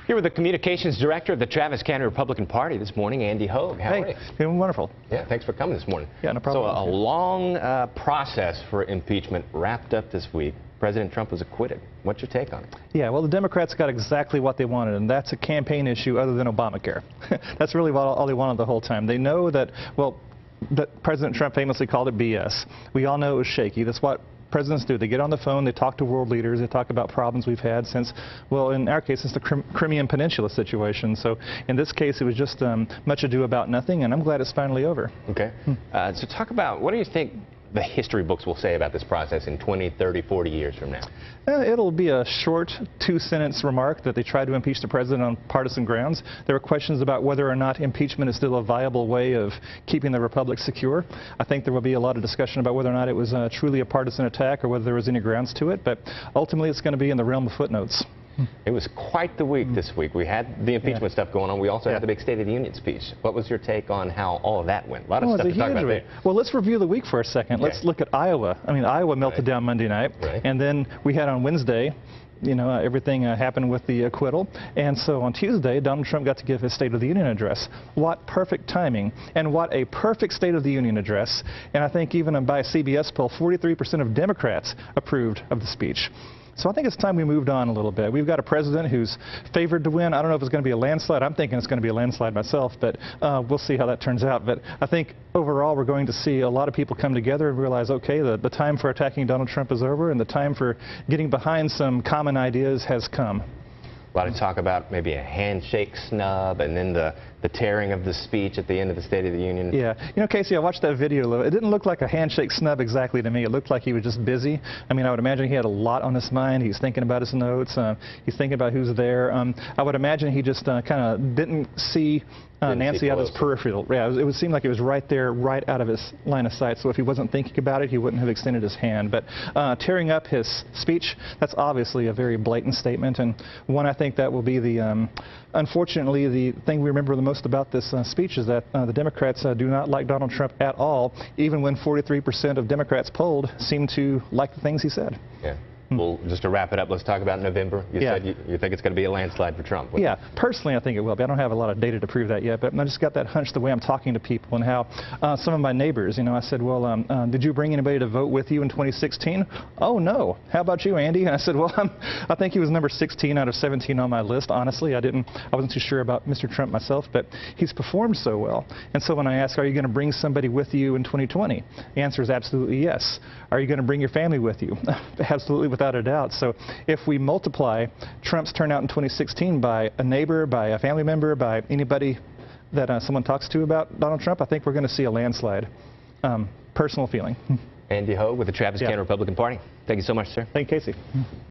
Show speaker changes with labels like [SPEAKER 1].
[SPEAKER 1] Here with the communications director of the Travis County Republican Party this morning, Andy Hogue. How are you?
[SPEAKER 2] Doing wonderful.
[SPEAKER 1] Yeah, thanks for coming this morning.
[SPEAKER 2] Yeah, no problem.
[SPEAKER 1] So a long process for impeachment wrapped up this week. President Trump was acquitted. What's your take on it?
[SPEAKER 2] Yeah, well, the Democrats got exactly what they wanted, and that's a campaign issue other than Obamacare. That's really all they wanted the whole time. They know that, well, that President Trump famously called it BS. We all know it was shaky. That's what presidents do. They get on the phone, they talk to world leaders, they talk about problems we've had since, well, in our case, it's the Crimean Peninsula situation. So in this case, it was just much ado about nothing, and I'm glad it's finally over.
[SPEAKER 1] Okay. So talk about, what do you think the history books will say about this process in 20, 30, 40 years from now?
[SPEAKER 2] It'll be a short two-sentence remark that they tried to impeach the president on partisan grounds. There were questions about whether or not impeachment is still a viable way of keeping the republic secure. I think there will be a lot of discussion about whether or not it was truly a partisan attack or whether there was any grounds to it, but ultimately it's going to be in the realm of footnotes.
[SPEAKER 1] It was quite the week this week. We had the impeachment stuff going on. We also had the big State of the Union speech. What was your take on how all of that went? A lot of stuff to talk about there.
[SPEAKER 2] Well, let's review the week for a second. Okay. Let's look at Iowa. I mean, Iowa melted down Monday night, and then we had on Wednesday, you know, everything happened with the acquittal. And so on Tuesday, Donald Trump got to give his State of the Union address. What perfect timing, and what a perfect State of the Union address. And I think even by a CBS poll, 43% of Democrats approved of the speech. So I think it's time we moved on a little bit. We've got a president who's favored to win. I don't know if it's going to be a landslide. I'm thinking it's going to be a landslide myself, but we'll see how that turns out. But I think overall we're going to see a lot of people come together and realize, okay, the time for attacking Donald Trump is over, and the time for getting behind some common ideas has come.
[SPEAKER 1] A lot of talk about maybe a handshake snub, and then the tearing of the speech at the end of the State of the Union.
[SPEAKER 2] Yeah. You know, Casey, I watched that video. It didn't look like a handshake snub exactly to me. It looked like he was just busy. I mean, I would imagine he had a lot on his mind. He's thinking about his notes. He's thinking about who's there. I would imagine he just kind of didn't see Nancy out of his peripheral. Yeah, it would seem like it was right there, right out of his line of sight. So if he wasn't thinking about it, he wouldn't have extended his hand. But tearing up his speech, that's obviously a very blatant statement, and one I think that will be the, unfortunately, the thing we remember the most about this speech is that the Democrats do not like Donald Trump at all, even when 43% of Democrats polled seem to like the things he said.
[SPEAKER 1] Yeah. Well, just to wrap it up, let's talk about November. You said you think it's going to be a landslide for Trump.
[SPEAKER 2] Yeah, personally I think it will be. I don't have a lot of data to prove that yet, but I just got that hunch the way I'm talking to people and how some of my neighbors, you know, I said, well, did you bring anybody to vote with you in 2016? Oh, no. How about you, Andy? And I said, well, I think he was number 16 out of 17 on my list. Honestly, I wasn't too sure about Mr. Trump myself, but he's performed so well. And so when I ask, are you going to bring somebody with you in 2020? The answer is absolutely yes. Are you going to bring your family with you? Absolutely, without a doubt. So if we multiply Trump's turnout in 2016 by a neighbor, by a family member, by anybody that someone talks to about Donald Trump, I think we're going to see a landslide. Personal feeling.
[SPEAKER 1] Andy Hogue with the Travis County Republican Party. Thank you so much, sir.
[SPEAKER 2] Thank you, Casey.